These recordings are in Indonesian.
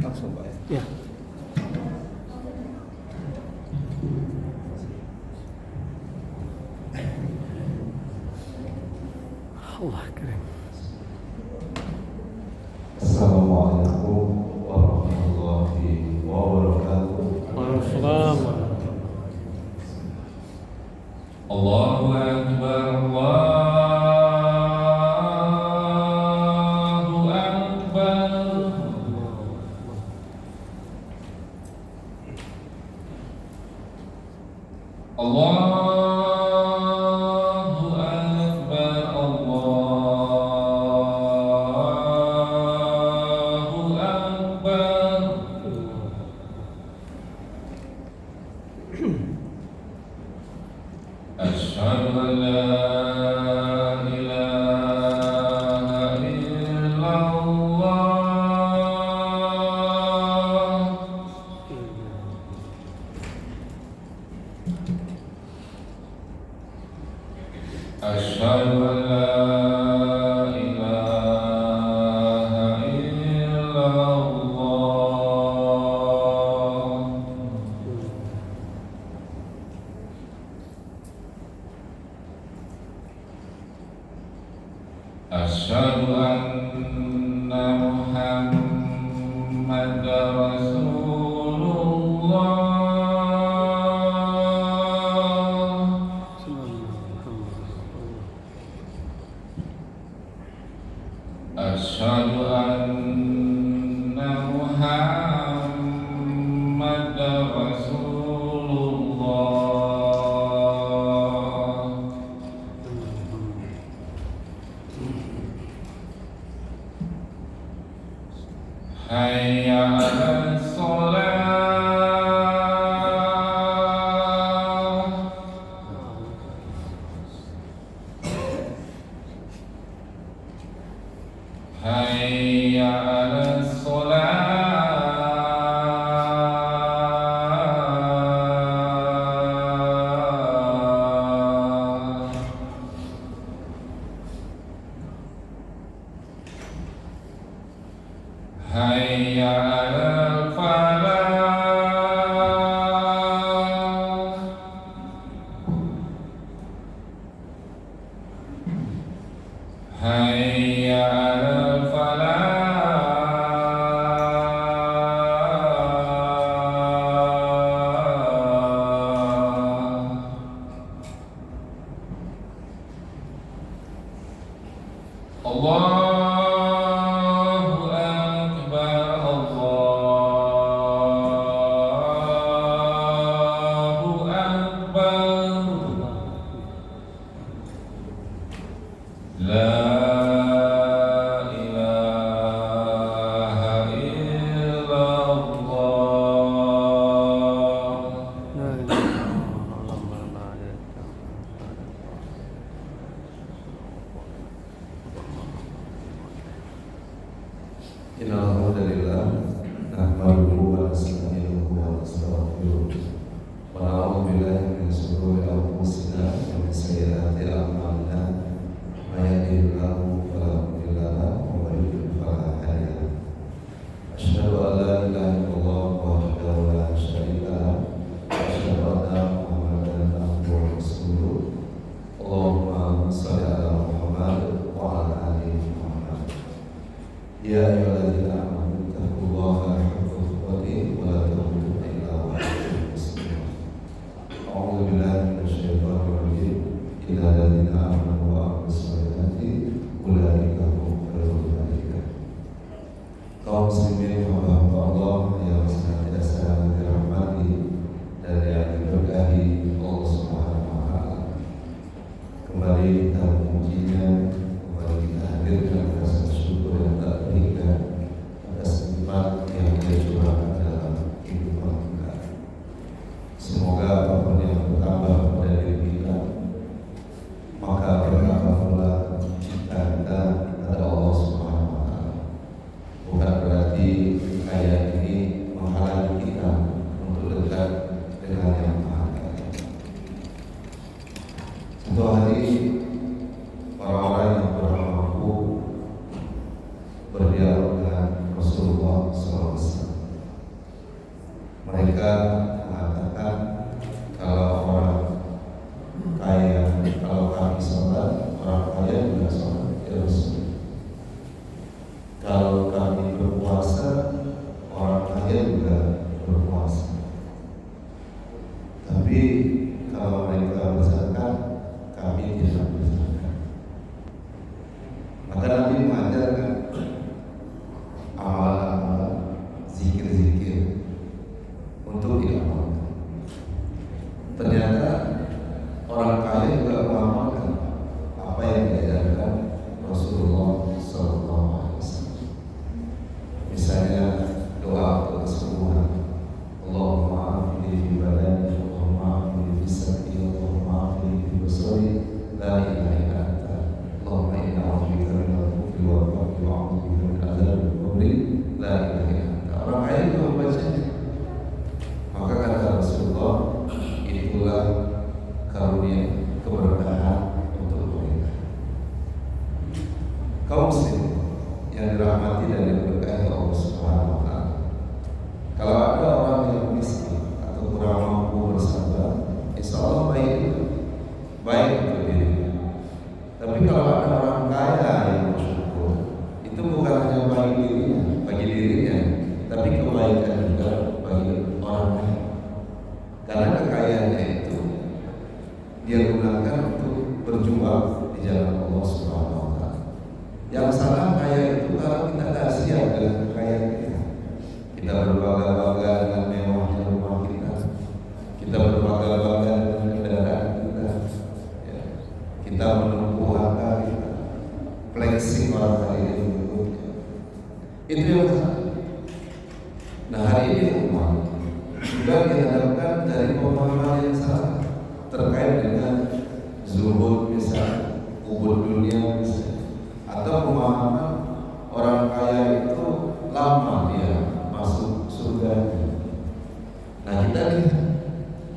Langsung Pak ya. Ya. Allah keren. Assalamualaikum warahmatullahi wabarakatuh. Waalaikumsalam. Allahu Akbar, Allahu Akbar. Allahu Akbar, Allahu Akbar. Asyhadu an la ilaha illallah. Asyhadu an la ilaha illallah. Asyhadu anna Muhammadar Rasulullah. Asyhadu anna Muhammadar Rasulullah. Hayya 'alas shalah. Hayya 'alas shalah. Hayya 'alal falah. Hayya 'alal falah. Allahu Akbar, Allahu Akbar. La ilaha illallah. Innal hamdalillah nahmaduhu wa nasta'inuhu wa nastaghfiruh wa na'udzu billahi min shururi anfusina wa min sayyiati a'malina. May yahdihillahu fala mudilla lahu wa may yudlil fala hadiya lahu. Asyhadu an la ilaha illallah wahdahu la syarika lahu wa asyhadu anna Muhammadan abduhu wa rasuluh. Allahumma shalli ala Muhammad wa ala ali Muhammad. Ya ayyuhalladzina amanu taqullaha haqqa tuqatih wa la tamutunna illa wa antum muslimun. A'udzu billahi minasy syaithanir rajim. Innal ladzina amanu wa amilus shalihati ulaika hum khairul bariyah. Kaum muslimin hamba Allah yang senantiasa dirahmati dan yang diberkahi Allah Subhanahu wa taala. Kembali kita memujinya, kembali kita hadirkan rasa syukur yang tak terhingga atas nikmat yang Dia curahkan dalam kehidupan kita. Semoga apapun yang bertambah pada diri kita, maka bertambah pula cinta kita kepada Allah Subhanahu wa taala. Bukan berarti kaya ini menghalangi kita untuk dekat dengan Yang Maha Kaya. Suatu hari orang-orang yang kurang mampu berdialog dengan Rasulullah SAW. mereka mengatakan kalau orang kaya, kalau kami sholat, orang kaya juga sholat. Ya Rasul, kalau kami berpuasa, orang kaya juga berpuasa. Tapi kalau mereka berzakat, kami tidak berzakat. Maka Nabi mengajarkan amalan-amalan, zikir-zikir untuk diamalkan. Ternyata orang kaya juga mengamalkan apa yang diajarkan Rasulullah SAW. Misalnya doa untuk kesembuhan. Allahumma afini fi badani, Allahumma afini fi sab'i, Allahumma afini fi basari, la ilaha illa anta, Allahumma inna a'udzubika min al-kufri wal faqri wa a'udzubika min adzabil qabri, la ilaha illa anta. Orang kaya itu membacanya. Maka kata Rasulullah, itulah karunia keberkahan untuk mereka. Kaum muslim yang dirahmati dan diberkahi Allah Subhanahu wa taala. Kalau ada orang yang miskin atau kurang mampu bersabar, insya Allah baik untuk dirinya. Tapi kalau ada orang kaya yang bersyukur, itu bukan hanya bagi dirinya, tapi kebaikan juga bagi orang lain. Karena kekayaannya itu dia gunakan untuk berjuang di jalan Allah Subhanahu wa taala. Yang salah kaya itu kalau kita tak siap dengan kekayaan kita. Kita berbangga-bangga dengan mewahnya rumah kita. Kita berbangga-bangga dengan kendaraan kita. Ya. Kita menempuh harta kita. Flexing orang lain berikutnya. Itu yang salah. Nah, hari ini umat juga dihadapkan dari pemahaman yang salah terkait dengan zuhud misalnya, ubud dunia misalnya, atau pemahaman orang kaya itu lama dia masuk surga. Nah, kita lihat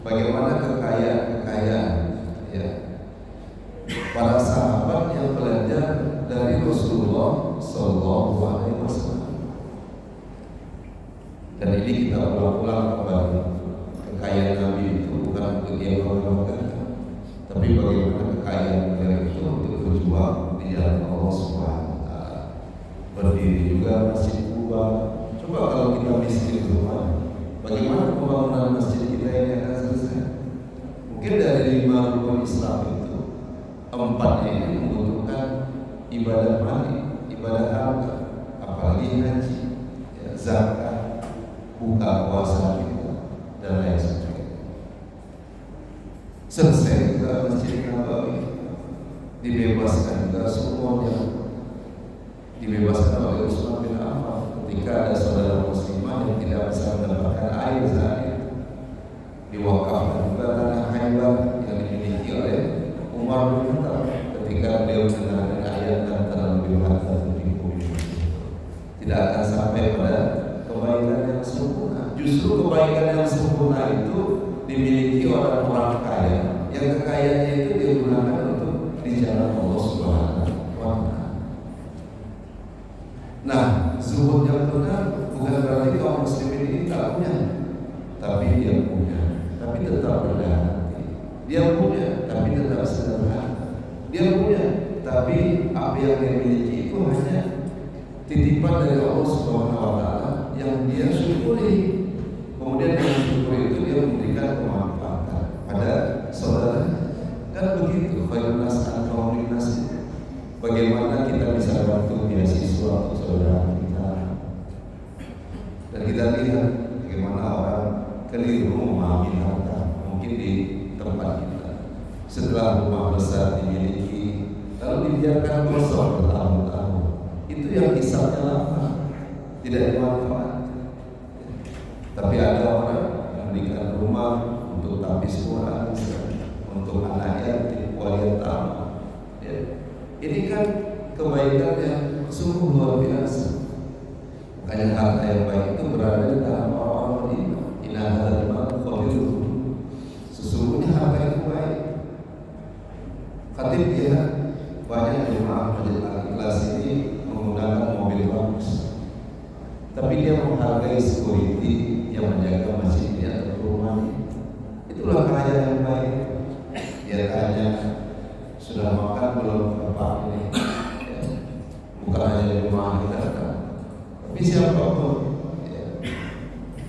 bagaimana kekayaan ya para sahabat yang belajar dari Rasulullah Sallallahu Alaihi Wasallam. Dan ini kita ulang-ulang kembali, kekayaan Nabi itu bukan untuk dia banggakan, tapi bagaimana kekayaan beliau itu untuk berjuang di jalan Allah Subhanahu wa taala. Berdiri juga Masjid Kuba. Coba kalau kita miskin rumah, bagaimana pembangunan masjid kita ini akan selesai? Mungkin dari 5 rukun Islam itu 4 ini membutuhkan ibadah mali, ibadah harta, apalagi haji, ya, zakat, buka puasa kita, dan lain sebagainya. Selesai juga Masjid Nabawi, dibebaskan juga semuanya, dibebaskan oleh Utsman bin Affan ketika ada saudara muslimah yang tidak bisa mendapatkan air saat itu. Diwakafkan juga tanah Khaybar yang dimiliki oleh Umar bin Khattab ketika beliau mendengarkan ayat dan terlebih tidak akan sampai pada kebaikan yang sempurna. Justru kebaikan yang sempurna itu dimiliki orang-orang kaya yang kekayaannya itu digunakan untuk di jalan Allah Subhanahu wa taala. Nah, zuhud yang benar bukan berarti kaum muslimin ini tak punya, tapi dia punya, tapi tetap rendah hati. Dia punya, tapi tetap sederhana. Dia punya, tapi apa yang dia miliki itu hanya titipan dari Allah Subhanahu wa taala yang dia syukuri. Kemudian dengan syukur itu dia memberikan kemanfaatan pada saudara. Kan begitu, khairun nas an-qawmin nas. Bagaimana kita bisa bantu beasiswa untuk saudara kita. Dan kita lihat bagaimana orang keliru memahami harta, mungkin di tempat kita. Setelah rumah besar dimiliki, lalu dibiarkan kosong bertahun-tahun. Itu yang hisabnya lama, tidak bermanfaat. Tapi ada orang yang memberikan rumah untuk tapis Quran, untuk anak yatim, wali yatama. Ya. Ini kan kebaikan yang sungguh luar biasa. Makanya harta yang baik itu berada di dalam orang-orang beriman. Inna hadzal mal khairun. Sesungguhnya harta itu baik. Khatib dia banyak jemaah Masjid Al-Ikhlas ini menggunakan mobil bagus, tapi dia menghargai menghargai security yang menjaga masjid atau rumah. Itulah kaya yang baik. Dia tanya, sudah makan belum Bapak ini? Bukan hanya rumah kita, tapi siapapun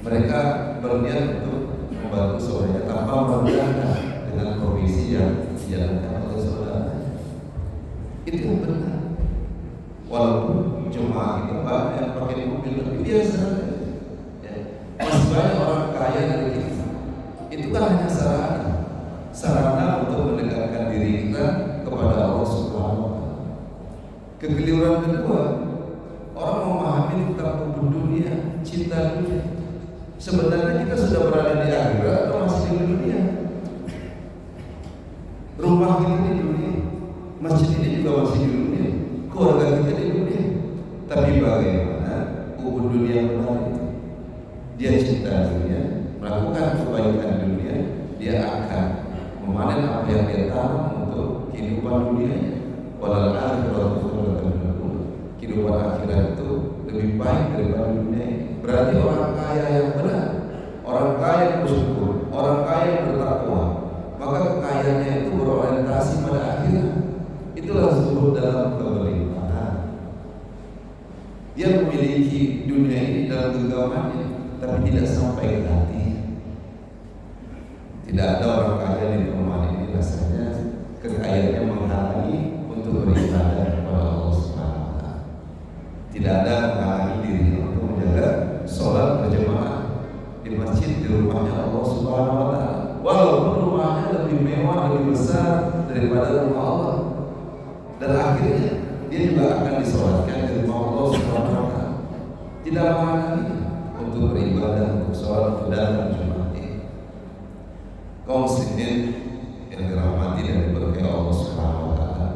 mereka berniat untuk membantu saudaranya tanpa merendahkan dengan provisi yang dijalankan oleh saudara. Itu yang benar. Walaupun jemaah kita banyak yang pakai mobil, tapi biasa. Masih banyak orang kaya dari kita. Itu kan hanya sarana untuk mendekatkan diri kita kepada Allah Subhanahu wa Ta'ala. Kekeliruan kedua, orang memahami tentang hukum dunia, cinta dunia. Sebenarnya kita sudah berada di akhirat atau masih di dunia? Rumah kita di dunia, masjid ini juga masih di dunia, keluarga kita di dunia. Tapi bagaimana hukum dunia benar itu? Dia cinta dunia, melakukan kebaikan dunia, dia akan memanen apa yang dia tanam untuk kehidupan dunia. Walal akhiratu khairun minal. Kehidupan akhirat itu lebih baik daripada dunia. Berarti orang kaya yang benar, orang kaya yang bersyukur, orang kaya yang bertakwa, maka kekayaannya itu berorientasi pada akhirat. Itulah zuhud dalam kegelimpahan. Dia memiliki dunia ini dalam genggamannya, tapi tidak sampai ke hati. Tidak ada orang kaya di rumah ini rasanya kekayaannya menghalangi untuk beribadah kepada Allah Subhanahu wa Ta'ala. Tidak ada menghalangi diri untuk menjaga sholat berjamaah di masjid di rumahnya Allah Subhanahu wa Ta'ala. Walaupun rumahnya lebih mewah, lebih besar daripada rumah Allah, dan akhirnya dia juga akan disolatkan di rumah Allah Subhanahu wa Ta'ala. Tidak menghalangi untuk beribadah, untuk sholat, untuk datang Jumat. Kaum muslimin yang dirahmati dan diberkahi Allah Subhanahu wa Ta'ala,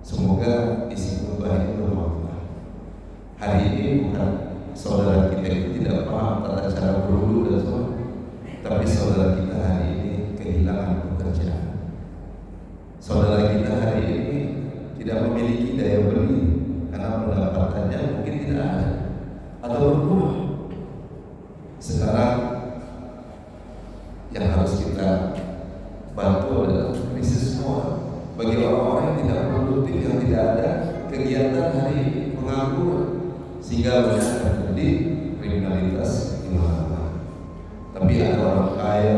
semoga isi khutbah ini bermanfaat. Hari ini bukan saudara kita itu tidak paham tata cara berwudu dan sholat, tapi saudara kita hari ini kehilangan pekerjaan. Saudara kita hari ini tidak memiliki daya beli karena pendapatannya mungkin tidak ada atau berkurang. Sekarang yang harus kita bantu adalah krisis moral bagi orang-orang yang tidak produktif, yang tidak ada kegiatan hari ini, pengangguran, sehingga banyak terjadi kriminalitas di mana-mana. Tapi ada orang kaya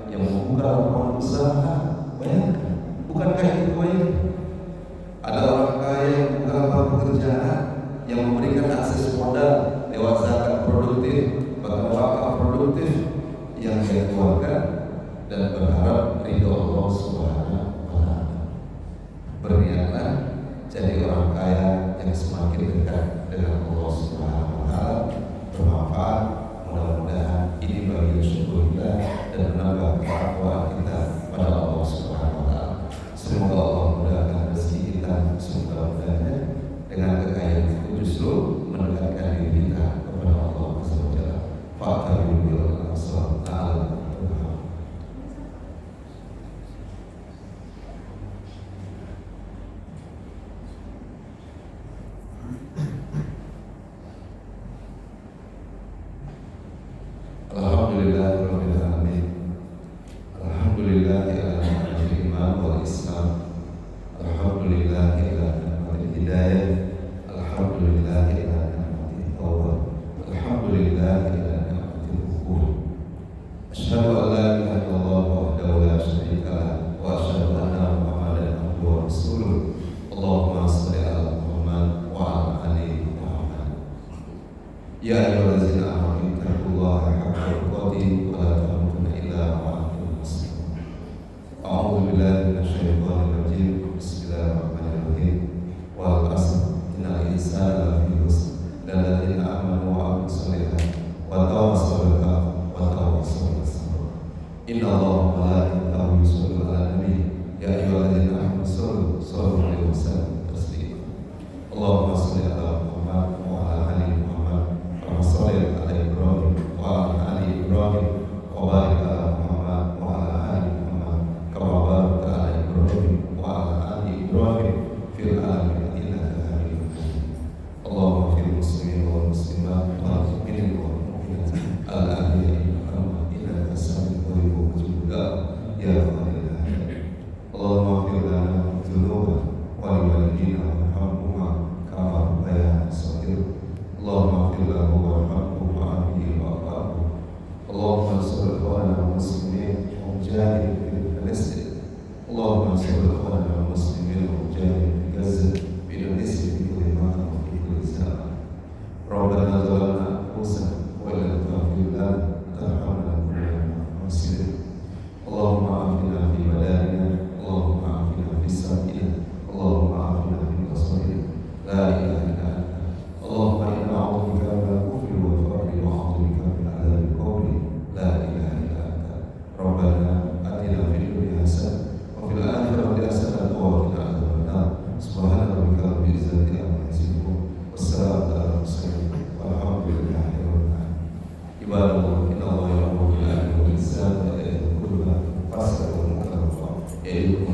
yang membuka lapangan usaha, bayangkan, bukankah itu baik? Ada orang kaya yang membuka lapangan pekerjaan, yang memberikan akses modal lewat zakat produktif, bahkan wakaf produktif yang dia keluarkan, dan berharap ridho Allah Subhanahu wa Ta'ala. Berniatlah jadi orang kaya yang semakin dekat dengan Allah Subhanahu wa Ta'ala, bermanfaat. Mudah-mudahan ini bagi syukur kita dan menambah ketakwaan kita pada Allah Subhanahu wa Ta'ala. Semoga Allah mudahkan rezeki kita, semoga-mudahnya dengan kekayaan itu justru mendekatkan diri kita kepada Allah Subhanahu wa Ta'ala. Fa'tabiru al-aswab ta'ala. Alhamdulillahirabbil alamin. Alhamdulillahi ala ni'matil iman wal islam. Alhamdulillahi ala ni'matil hidayah. Alhamdulillahi ala ni'matil taubat. Alhamdulillahi ala ni'matil ukhur. Asyhadu an la ilaha illallah wahdahu la syarika lah wa asyhadu anna Muhammadan abduhu wa rasuluh. Allahumma shalli ala Muhammad wa ala ali Muhammad. Ya ayyuhallazina amanu ittaqullaha haqqa tuqatih wa la tamutunna illa wa antum muslimun. A'udzu billahi minasyaitonir rajim. Bismillahirrahmanirrahim. Wal 'asr innal insana lafi khusr illa alladziina amanu wa 'amilus shalihaati wa tawassaw bil haqqi wa tawassaw bis sabr. Inna Allaha wa malaikatahu yusholluna 'alan nabi ya ayyuhalladzina amanu shallu 'alaihi wa sallimu taslima. Allahumma shalli 'ala Muhammad wa 'ala ali Muhammad kama shallaita 'ala Ibrahim wa 'ala ali Ibrahim wa عباد إن الله يأمر بالعدل والإحسان وإيتاء ذي القربى فاستغفروا الله يعظكم لعلكم